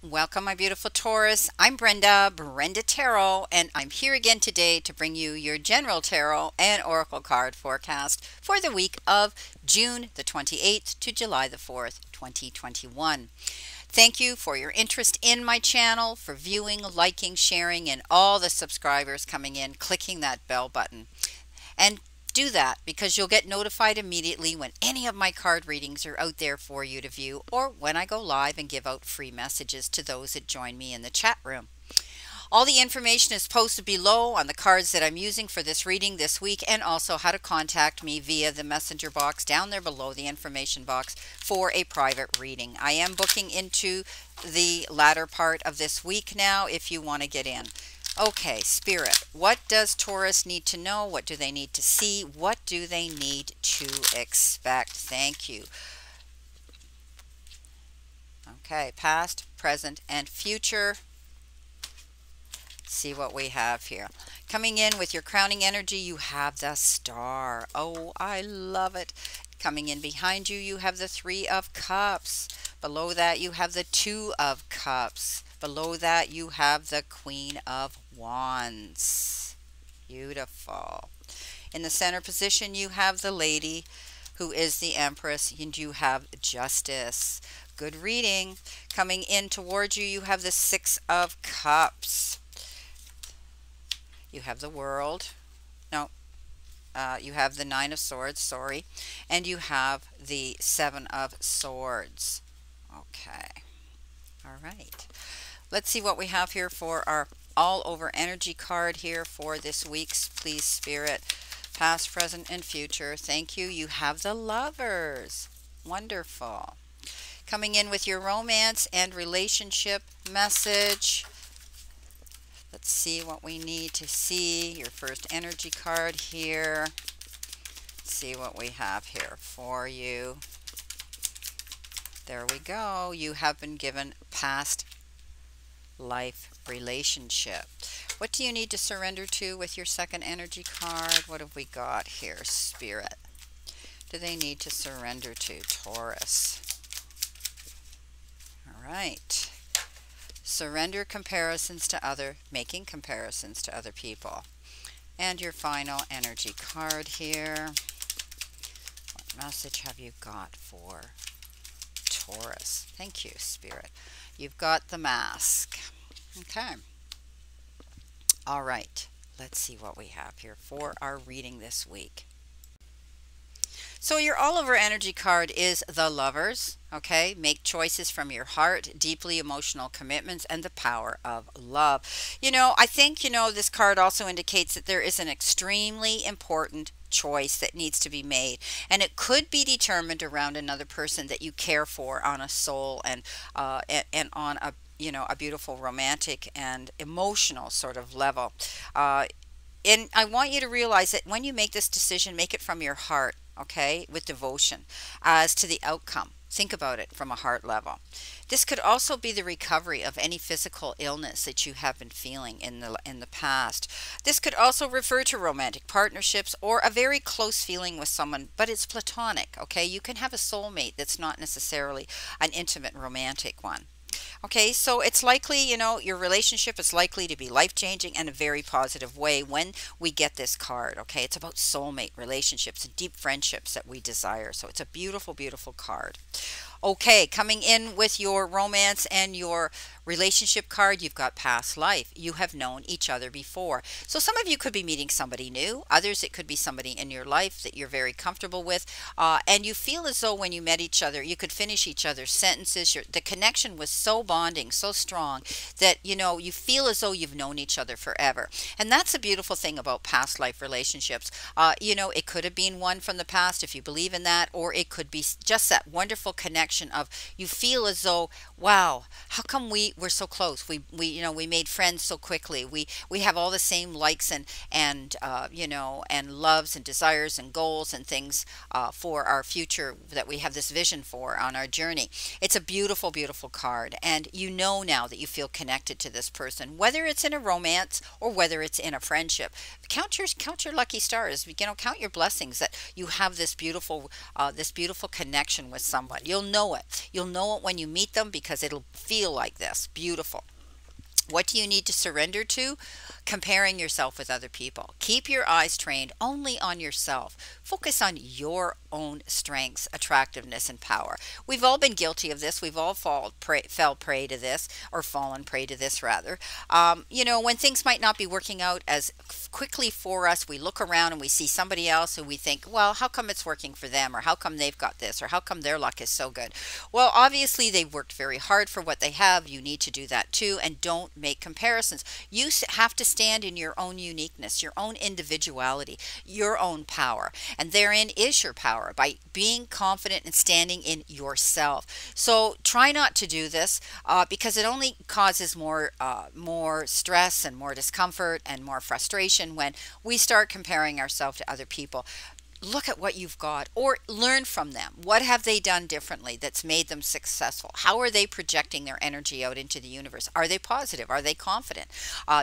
Welcome, my beautiful Taurus. I'm Brenda Tarot, and I'm here again today to bring you your general tarot and oracle card forecast for the week of June the 28th to July the 4th, 2021. Thank you for your interest in my channel, for viewing, liking, sharing, and all the subscribers coming in, clicking that bell button. And do that because you'll get notified immediately when any of my card readings are out there for you to view, or when I go live and give out free messages to those that join me in the chat room. All the information is posted below on the cards that I'm using for this reading this week, and also how to contact me via the messenger box down there below, the information box, for a private reading. I am booking into the latter part of this week now if you want to get in. Okay, Spirit, what does Taurus need to know? What do they need to see? What do they need to expect? Thank you. Okay, past, present, and future. See what we have here. Coming in with your crowning energy, you have the Star. Oh, I love it. Coming in behind you, you have the Three of Cups. Below that, you have the Two of Cups. Below that, you have the Queen of Wands. Beautiful. In the center position, you have the Lady, who is the Empress, and you have Justice. Good reading. Coming in towards you, you have the Six of Cups. You have the World. No, you have the Nine of Swords, sorry. And you have the Seven of Swords. Okay. All right. Let's see what we have here for our all-over energy card here for this week's, please, Spirit. Past, present, and future. Thank you. You have the Lovers. Wonderful. Coming in with your romance and relationship message. Let's see what we need to see. Your first energy card here. Let's see what we have here for you. There we go. You have been given past life relationship. What do you need to surrender to with your second energy card? What have we got here, Spirit? Do they need to surrender to, Taurus? All right. Surrender comparisons to making comparisons to other people. And your final energy card here. What message have you got for Taurus? Thank you, Spirit. You've got the Mask. Okay. All right. Let's see what we have here for our reading this week. So your all-over energy card is the Lovers, okay? Make choices from your heart, deeply emotional commitments, and the power of love. I think, this card also indicates that there is an extremely important choice that needs to be made, and it could be determined around another person that you care for on a soul and on a beautiful romantic and emotional sort of level. And I want you to realize that when you make this decision, make it from your heart, okay, with devotion as to the outcome. Think about it from a heart level. This could also be the recovery of any physical illness that you have been feeling in the past. This could also refer to romantic partnerships or a very close feeling with someone, but it's platonic, okay? You can have a soulmate that's not necessarily an intimate romantic one. Okay, so it's likely, your relationship is likely to be life-changing in a very positive way when we get this card, okay? It's about soulmate relationships and deep friendships that we desire. So it's a beautiful, beautiful card. Okay, coming in with your romance and your relationship card, you've got past life. You have known each other before. So some of you could be meeting somebody new. Others, it could be somebody in your life that you're very comfortable with. And you feel as though when you met each other, you could finish each other's sentences. The connection was so bonding, so strong that, you feel as though you've known each other forever. And that's a beautiful thing about past life relationships. It could have been one from the past if you believe in that, or it could be just that wonderful connection of you feel as though, wow, how come we're so close? We made friends so quickly. We have all the same likes and loves and desires and goals and things for our future that we have this vision for on our journey. It's a beautiful, beautiful card, and now that you feel connected to this person, whether it's in a romance or whether it's in a friendship. Count your lucky stars. Count your blessings that you have this beautiful connection with someone. You'll know it. You'll know it when you meet them because it'll feel like this. Yes, beautiful. What do you need to surrender to? Comparing yourself with other people. Keep your eyes trained only on yourself. Focus on your own strengths, attractiveness, and power. We've all been guilty of this. We've all fell prey to this, or fallen prey to this, rather. When things might not be working out as quickly for us, we look around and we see somebody else who we think, well, how come it's working for them? Or how come they've got this? Or how come their luck is so good? Well, obviously, they've worked very hard for what they have. You need to do that too. And don't make comparisons. You have to stand in your own uniqueness, your own individuality, your own power. And therein is your power, by being confident and standing in yourself. So try not to do this because it only causes more stress and more discomfort and more frustration when we start comparing ourselves to other people. Look at what you've got, or learn from them. What have they done differently that's made them successful? How are they projecting their energy out into the universe? Are they positive? Are they confident?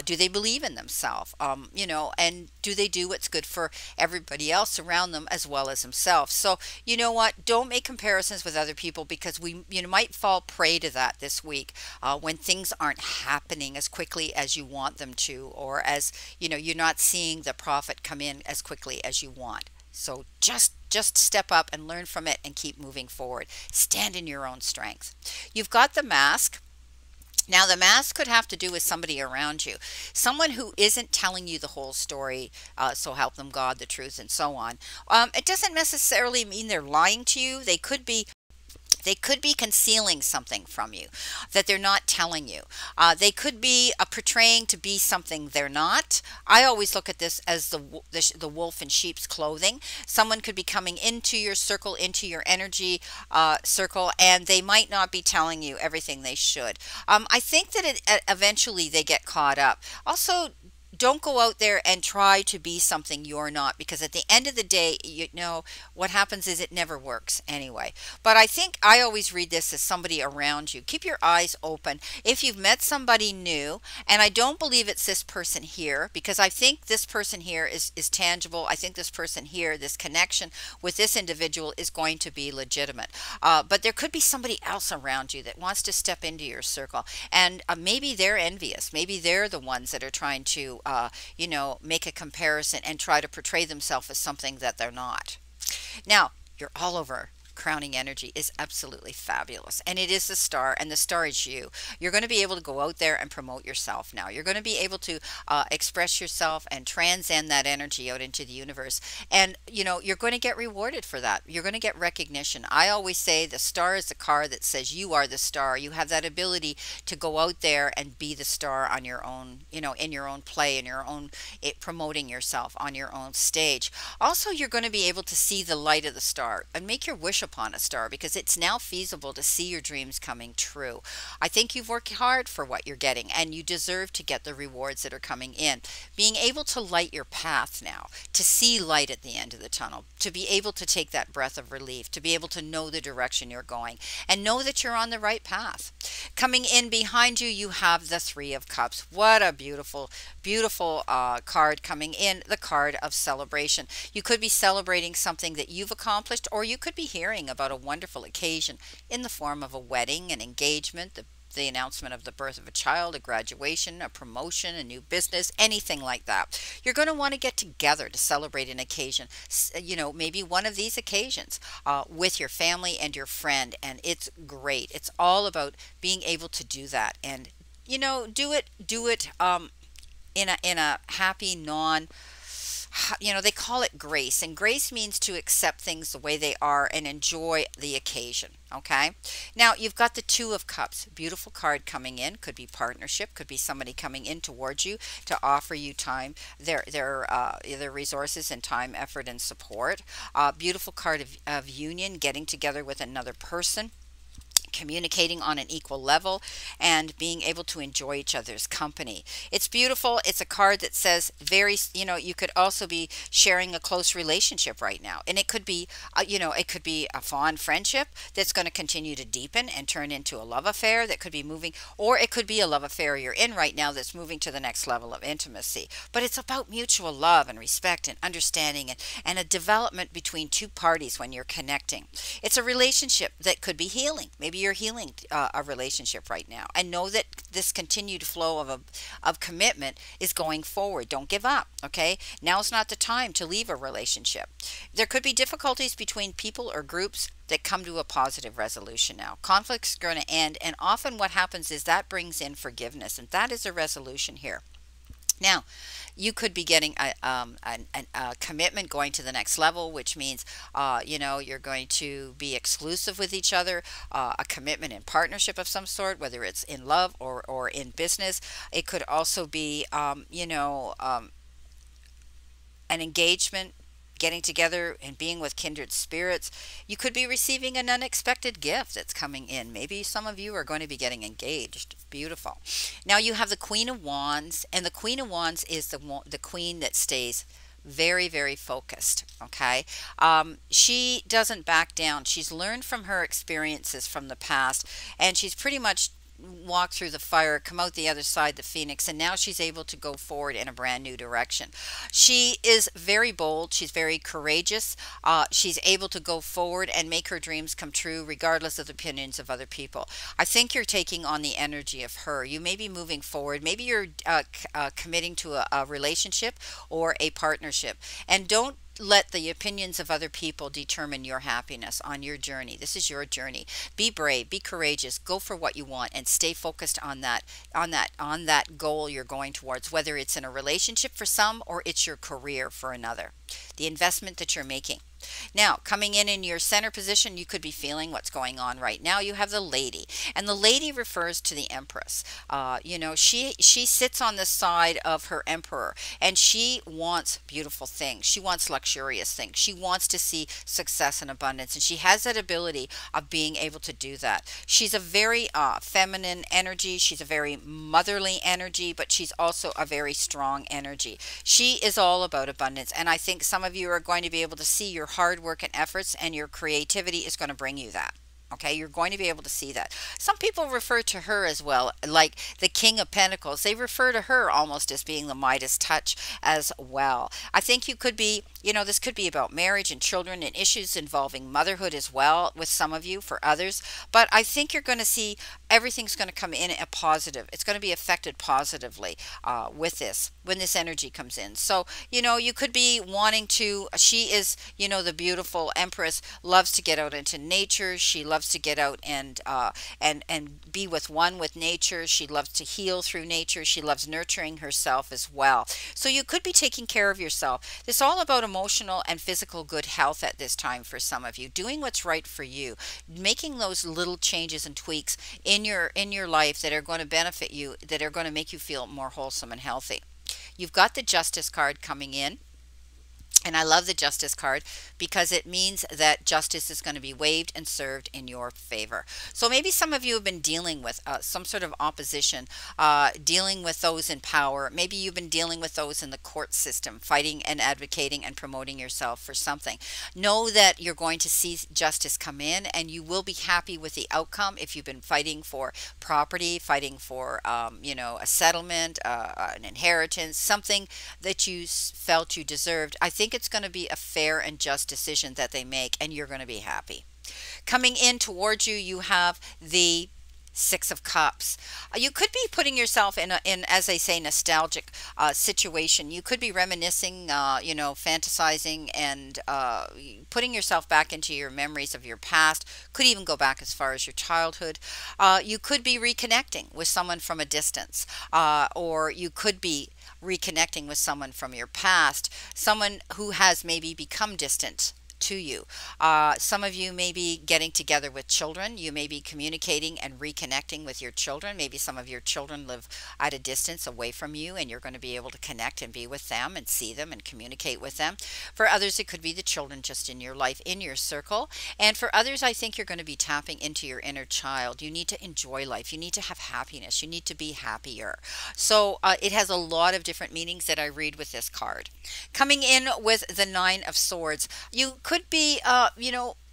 Do they believe in themselves? And do they do what's good for everybody else around them as well as themselves? So you know what? Don't make comparisons with other people, because you might fall prey to that this week when things aren't happening as quickly as you want them to, or as you're not seeing the profit come in as quickly as you want. So just step up and learn from it and keep moving forward. Stand in your own strength. You've got the mask. Now, the mask could have to do with somebody around you, someone who isn't telling you the whole story, so help them God, the truth, and so on. It doesn't necessarily mean they're lying to you. They could be concealing something from you that they're not telling you. They could be portraying to be something they're not. I always look at this as the wolf in sheep's clothing. Someone could be coming into your circle, into your energy circle, and they might not be telling you everything they should. I think that eventually they get caught up. Also, don't go out there and try to be something you're not, because at the end of the day, what happens is it never works anyway. But I think I always read this as somebody around you. Keep your eyes open. If you've met somebody new, and I don't believe it's this person here, because I think this person here is tangible. I think this person here, this connection with this individual, is going to be legitimate. But there could be somebody else around you that wants to step into your circle, and maybe they're envious. Maybe they're the ones that are trying to make a comparison and try to portray themselves as something that they're not. Now, you're all over. Crowning energy is absolutely fabulous, and it is the star, and the star is you. You're going to be able to go out there and promote yourself now. You're going to be able to express yourself and transcend that energy out into the universe, and you're going to get rewarded for that. You're going to get recognition. I always say the star is the card that says you are the star. You have that ability to go out there and be the star on your own, in your own play, in your own promoting yourself on your own stage. Also, you're going to be able to see the light of the star and make your wish upon a star, because it's now feasible to see your dreams coming true. I think you've worked hard for what you're getting, and you deserve to get the rewards that are coming in. Being able to light your path now, to see light at the end of the tunnel, to be able to take that breath of relief, to be able to know the direction you're going, and know that you're on the right path. Coming in behind you, you have the Three of Cups. What a beautiful, beautiful card coming in, the card of celebration. You could be celebrating something that you've accomplished, or you could be hearing about a wonderful occasion in the form of a wedding, an engagement, the announcement of the birth of a child, a graduation, a promotion, a new business, anything like that. You're going to want to get together to celebrate an occasion, maybe one of these occasions with your family and your friend, and it's great. It's all about being able to do that, and do it in a happy, they call it grace, and grace means to accept things the way they are and enjoy the occasion. Okay, now you've got the Two of Cups. Beautiful card coming in. Could be partnership, could be somebody coming in towards you to offer you time, their resources and time, effort, and support. Beautiful card of union, getting together with another person, communicating on an equal level, and being able to enjoy each other's company. It's beautiful. It's a card that says you could also be sharing a close relationship right now, and it could be it could be a fond friendship that's going to continue to deepen and turn into a love affair that could be moving, or it could be a love affair you're in right now that's moving to the next level of intimacy. But it's about mutual love and respect and understanding, and a development between two parties when you're connecting. It's a relationship that could be healing. Maybe maybe you're healing a relationship right now, and know that this continued flow of commitment is going forward. Don't give up. Okay, now's not the time to leave a relationship. There could be difficulties between people or groups that come to a positive resolution now. Conflicts are going to end, and often what happens is that brings in forgiveness, and that is a resolution here. Now, you could be getting a commitment going to the next level, which means, you're going to be exclusive with each other, a commitment in partnership of some sort, whether it's in love or in business. It could also be, an engagement, getting together and being with kindred spirits. You could be receiving an unexpected gift that's coming in. Maybe some of you are going to be getting engaged. Beautiful. Now you have the Queen of Wands, and the Queen of Wands is the queen that stays very, very focused. Okay. She doesn't back down. She's learned from her experiences from the past, and she's pretty much walk through the fire, come out the other side, the phoenix, and now she's able to go forward in a brand new direction. She is very bold. She's very courageous. She's able to go forward and make her dreams come true regardless of the opinions of other people. I think you're taking on the energy of her. You may be moving forward. Maybe you're committing to a relationship or a partnership, and don't let the opinions of other people determine your happiness on your journey. This is your journey. Be brave, be courageous, go for what you want, and stay focused on that goal you're going towards, whether it's in a relationship for some or it's your career for another. The investment that you're making. Now, coming in your center position, you could be feeling what's going on right now. You have the Lady, and the Lady refers to the Empress. She sits on the side of her Emperor, and she wants beautiful things. She wants luxurious things. She wants to see success and abundance, and she has that ability of being able to do that. She's a very feminine energy. She's a very motherly energy, but she's also a very strong energy. She is all about abundance, and I think some of you are going to be able to see your hard work and efforts, and your creativity is going to bring you that. Okay, you're going to be able to see that. Some people refer to her as well, like the King of Pentacles. They refer to her almost as being the Midas touch as well. I think you could be, this could be about marriage and children and issues involving motherhood as well with some of you, for others. But I think you're going to see everything's going to come in a positive. It's going to be affected positively with this, when this energy comes in. So, you could be wanting to, she is, the beautiful Empress, loves to get out into nature. She loves to get out and be with nature. She loves to heal through nature. She loves nurturing herself as well. So you could be taking care of yourself. It's all about emotional and physical good health at this time for some of you. Doing what's right for you, making those little changes and tweaks in your life that are going to benefit you, that are going to make you feel more wholesome and healthy. You've got the Justice card coming in. And I love the Justice card because it means that justice is going to be waived and served in your favor. So maybe some of you have been dealing with some sort of opposition, dealing with those in power. Maybe you've been dealing with those in the court system, fighting and advocating and promoting yourself for something. Know that you're going to see justice come in, and you will be happy with the outcome if you've been fighting for property, fighting for, a settlement, an inheritance, something that you felt you deserved. I think it's going to be a fair and just decision that they make, and you're going to be happy. Coming in towards you, you have the Six of Cups. You could be putting yourself in, as they say, nostalgic situation. You could be reminiscing, fantasizing, and putting yourself back into your memories of your past. Could even go back as far as your childhood. You could be reconnecting with someone from a distance, or you could be reconnecting with someone from your past, someone who has maybe become distant to you. Some of you may be getting together with children. You may be communicating and reconnecting with your children. Maybe some of your children live at a distance away from you, and you're going to be able to connect and be with them and see them and communicate with them. For others, it could be the children just in your life, in your circle. And for others, I think you're going to be tapping into your inner child. You need to enjoy life. You need to have happiness. You need to be happier. So it has a lot of different meanings that I read with this card. Coming in with the Nine of Swords, you could be,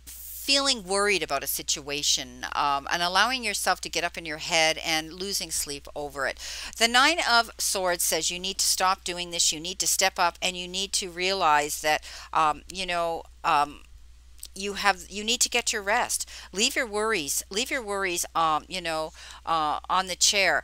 feeling worried about a situation and allowing yourself to get up in your head and losing sleep over it. The Nine of Swords says you need to stop doing this. You need to step up, and you need to realize that, you need to get your rest. Leave your worries on the chair.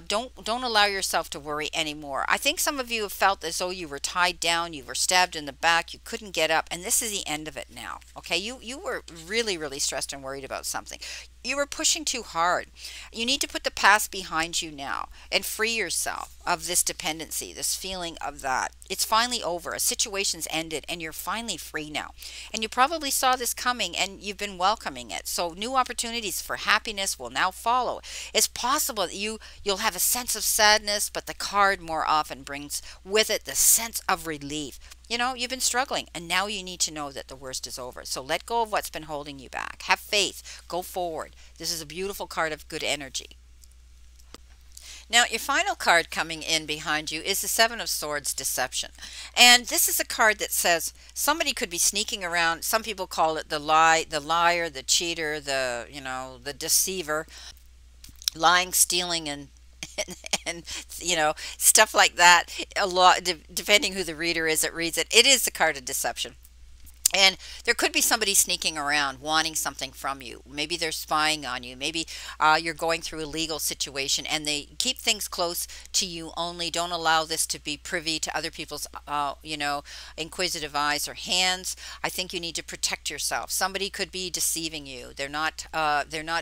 Don't allow yourself to worry anymore. I think some of you have felt as though you were tied down, you were stabbed in the back, you couldn't get up, and this is the end of it now. Okay, you were really stressed and worried about something. You were pushing too hard. You need to put the past behind you now and free yourself of this dependency, this feeling of that. It's finally over. A situation's ended and you're finally free now. And you probably saw this coming and you've been welcoming it. So new opportunities for happiness will now follow. It's possible that you'll have a sense of sadness, but the card more often brings with it the sense of relief. You've been struggling and now you need to know that the worst is over. So let go of what's been holding you back. Have faith. Go forward. This is a beautiful card of good energy. Now, your final card coming in behind you is the Seven of Swords, Deception. And this is a card that says somebody could be sneaking around. Some people call it the liar, the cheater, the deceiver, lying, stealing, and stuff like that. A lot, depending who the reader is that reads it. It is the card of deception. And there could be somebody sneaking around wanting something from you. Maybe they're spying on you. Maybe you're going through a legal situation and they keep things close to you only. Don't allow this to be privy to other people's, inquisitive eyes or hands. I think you need to protect yourself. Somebody could be deceiving you. They're not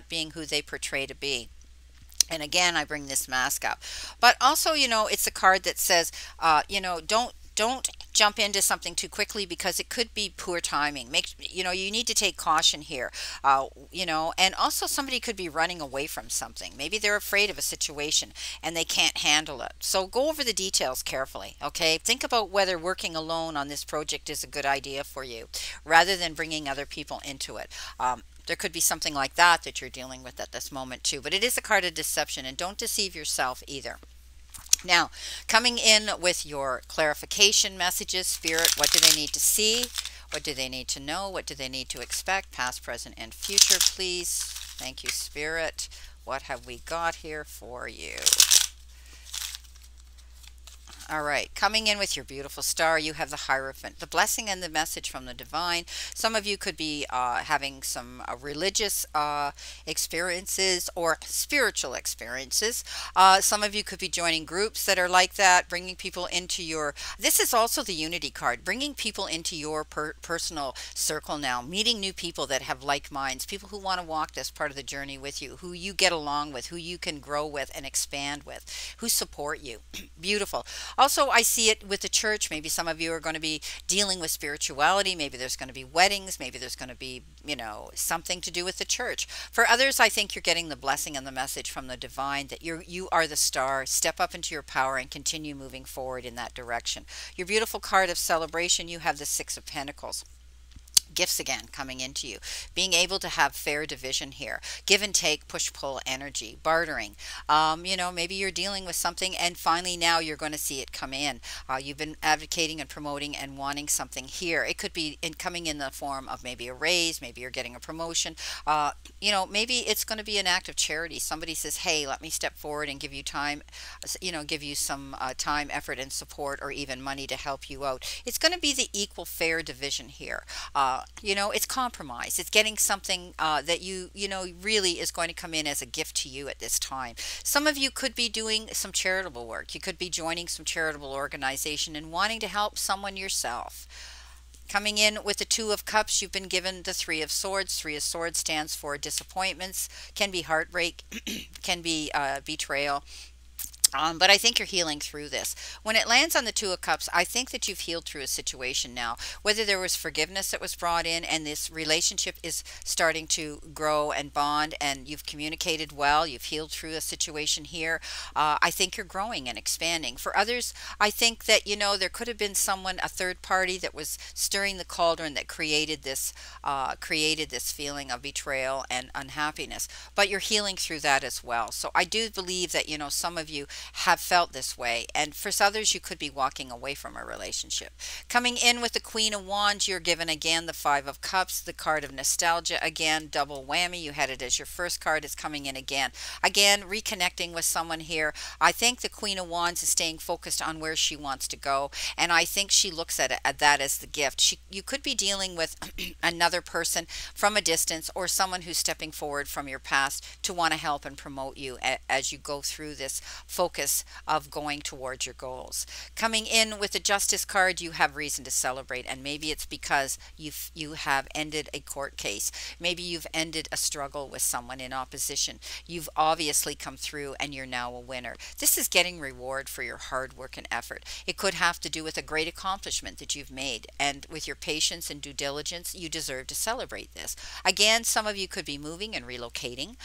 being who they portray to be. And again, I bring this mask up. But also, it's a card that says, don't jump into something too quickly because it could be poor timing. You need to take caution here. And also somebody could be running away from something. Maybe they're afraid of a situation and they can't handle it. So go over the details carefully, okay? Think about whether working alone on this project is a good idea for you rather than bringing other people into it. There could be something like that you're dealing with at this moment too. But it is a card of deception, and don't deceive yourself either. Now, coming in with your clarification messages, Spirit, what do they need to see? What do they need to know? What do they need to expect? Past, present, and future, please. Thank you, Spirit. What have we got here for you? All right, coming in with your beautiful star, you have the Hierophant, the blessing and the message from the divine. Some of you could be having some religious experiences or spiritual experiences. Some of you could be joining groups that are like that, bringing people into your, this is also the unity card, bringing people into your personal circle now, meeting new people that have like minds, people who want to walk this part of the journey with you, who you get along with, who you can grow with and expand with, who support you. Beautiful. Also, I see it with the church. Maybe some of you are going to be dealing with spirituality. Maybe there's going to be weddings. Maybe there's going to be, something to do with the church. For others, I think you're getting the blessing and the message from the divine that you are the star. Step up into your power and continue moving forward in that direction. Your beautiful card of celebration, you have the Six of Pentacles. Gifts again coming into you, being able to have fair division here, give and take, push pull energy, bartering. Maybe you're dealing with something and finally now you're going to see it come in. You've been advocating and promoting and wanting something here. It could be coming in the form of maybe a raise, maybe you're getting a promotion. Maybe it's going to be an act of charity. Somebody says, hey, let me step forward and give you time, give you some time, effort, and support, or even money to help you out. It's going to be the equal fair division here. It's compromise. It's getting something that really is going to come in as a gift to you at this time. Some of you could be doing some charitable work. You could be joining some charitable organization and wanting to help someone yourself. Coming in with the Two of Cups, you've been given the Three of Swords. Three of Swords stands for disappointments, can be heartbreak, can be betrayal. But I think you're healing through this. When it lands on the Two of Cups, I think that you've healed through a situation now. Whether there was forgiveness that was brought in and this relationship is starting to grow and bond and you've communicated well, you've healed through a situation here, I think you're growing and expanding. For others, I think that, there could have been someone, a third party that was stirring the cauldron that created this feeling of betrayal and unhappiness. But you're healing through that as well. So I do believe that, some of you have felt this way. And for others, you could be walking away from a relationship. Coming in with the Queen of Wands, you're given again the Five of Cups, the card of nostalgia. Again, double whammy. You had it as your first card. It's coming in again. Again, reconnecting with someone here. I think the Queen of Wands is staying focused on where she wants to go. And I think she looks at that as the gift. You could be dealing with another person from a distance, or someone who's stepping forward from your past to want to help and promote you as you go through this focus of going towards your goals. Coming in with the Justice card, you have reason to celebrate, and maybe it's because you have ended a court case. Maybe you've ended a struggle with someone in opposition. You've obviously come through and you're now a winner. This is getting reward for your hard work and effort. It could have to do with a great accomplishment that you've made, and with your patience and due diligence, you deserve to celebrate this. Again, some of you could be moving and relocating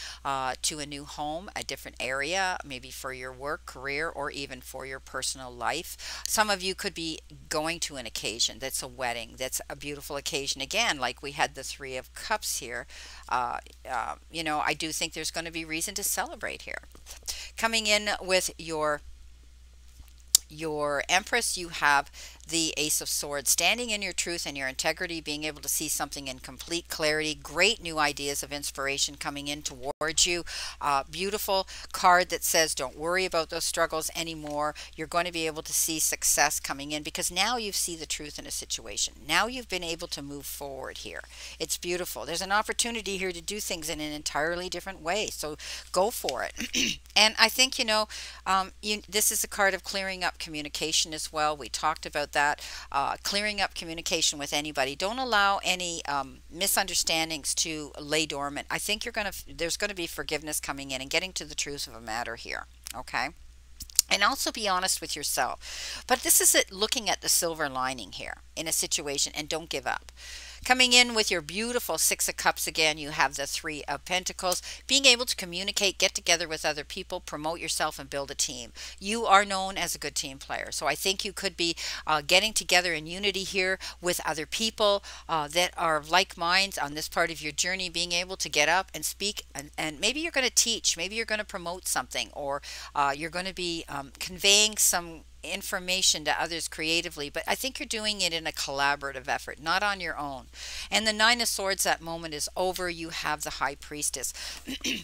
to a new home, a different area, maybe for your work, career, or even for your personal life. Some of you could be going to an occasion that's a wedding, that's a beautiful occasion. Again, like we had the Three of Cups here, I do think there's going to be reason to celebrate here. Coming in with your Empress, you have the Ace of Swords, standing in your truth and your integrity, being able to see something in complete clarity. Great new ideas of inspiration coming in towards you. Beautiful card that says don't worry about those struggles anymore. You're going to be able to see success coming in, because now you see the truth in a situation. Now you've been able to move forward here. It's beautiful. There's an opportunity here to do things in an entirely different way, so go for it. And I think this is a card of clearing up communication as well. We talked about that, clearing up communication with anybody. Don't allow any misunderstandings to lay dormant. I think there's going to be forgiveness coming in and getting to the truth of a matter here. Okay. And also be honest with yourself. But this is looking at the silver lining here in a situation, and don't give up. Coming in with your beautiful Six of Cups again, you have the Three of Pentacles. Being able to communicate, get together with other people, promote yourself, and build a team. You are known as a good team player. So I think you could be getting together in unity here with other people that are of like minds on this part of your journey, being able to get up and speak. And maybe you're going to teach. Maybe you're going to promote something, or you're going to be conveying some information to others creatively, but I think you're doing it in a collaborative effort, not on your own. And the Nine of Swords, that moment is over. You have the High Priestess.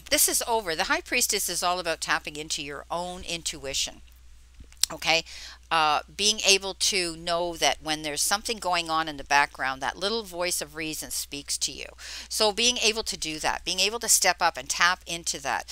This is over. The High Priestess is all about tapping into your own intuition. Okay, being able to know that when there's something going on in the background, that little voice of reason speaks to you. So being able to do that, being able to step up and tap into that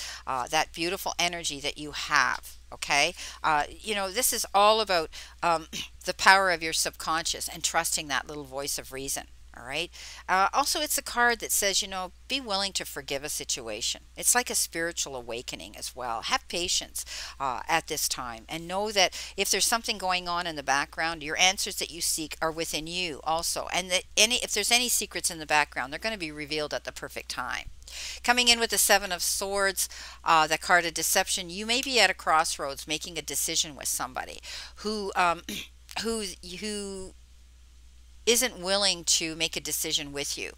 beautiful energy that you have. Okay, this is all about the power of your subconscious and trusting that little voice of reason. All right. Also, it's a card that says, be willing to forgive a situation. It's like a spiritual awakening as well. Have patience at this time, and know that if there's something going on in the background, your answers that you seek are within you also. And that if there's any secrets in the background, they're going to be revealed at the perfect time. Coming in with the Seven of Swords, the card of deception, you may be at a crossroads making a decision with somebody who isn't willing to make a decision with you.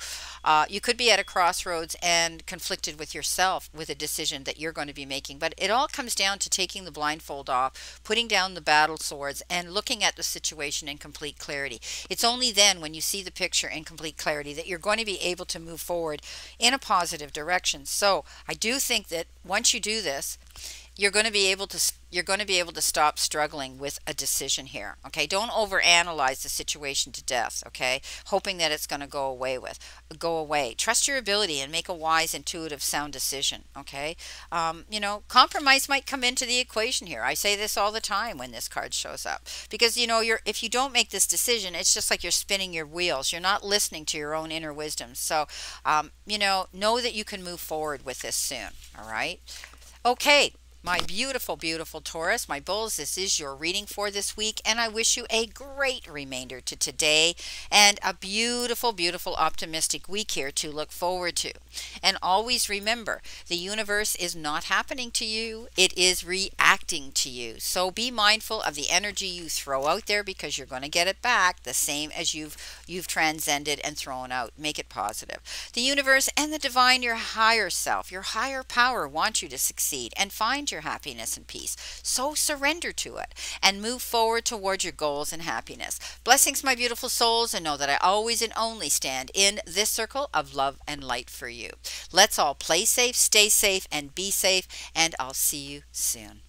You could be at a crossroads and conflicted with yourself with a decision that you're going to be making. But it all comes down to taking the blindfold off, putting down the battle swords, and looking at the situation in complete clarity. It's only then, when you see the picture in complete clarity, that you're going to be able to move forward in a positive direction. So I do think that once you do this, you're going to be able to stop struggling with a decision here. Okay, don't overanalyze the situation to death. Okay, hoping that it's going to go away. Trust your ability and make a wise, intuitive, sound decision. Okay, compromise might come into the equation here. I say this all the time when this card shows up, because if you don't make this decision, it's just like you're spinning your wheels. You're not listening to your own inner wisdom. So know that you can move forward with this soon. All right. Okay. My beautiful, beautiful Taurus, my bulls, this is your reading for this week, and I wish you a great remainder to today and a beautiful, beautiful, optimistic week here to look forward to. And always remember, the universe is not happening to you, it is reacting to you. So be mindful of the energy you throw out there, because you're going to get it back the same as you've transcended and thrown out. Make it positive. The universe and the divine, your higher self, your higher power, want you to succeed and find find your happiness and peace. So surrender to it and move forward towards your goals and happiness. Blessings, my beautiful souls, and know that I always and only stand in this circle of love and light for you. Let's all play safe, stay safe, and be safe, and I'll see you soon.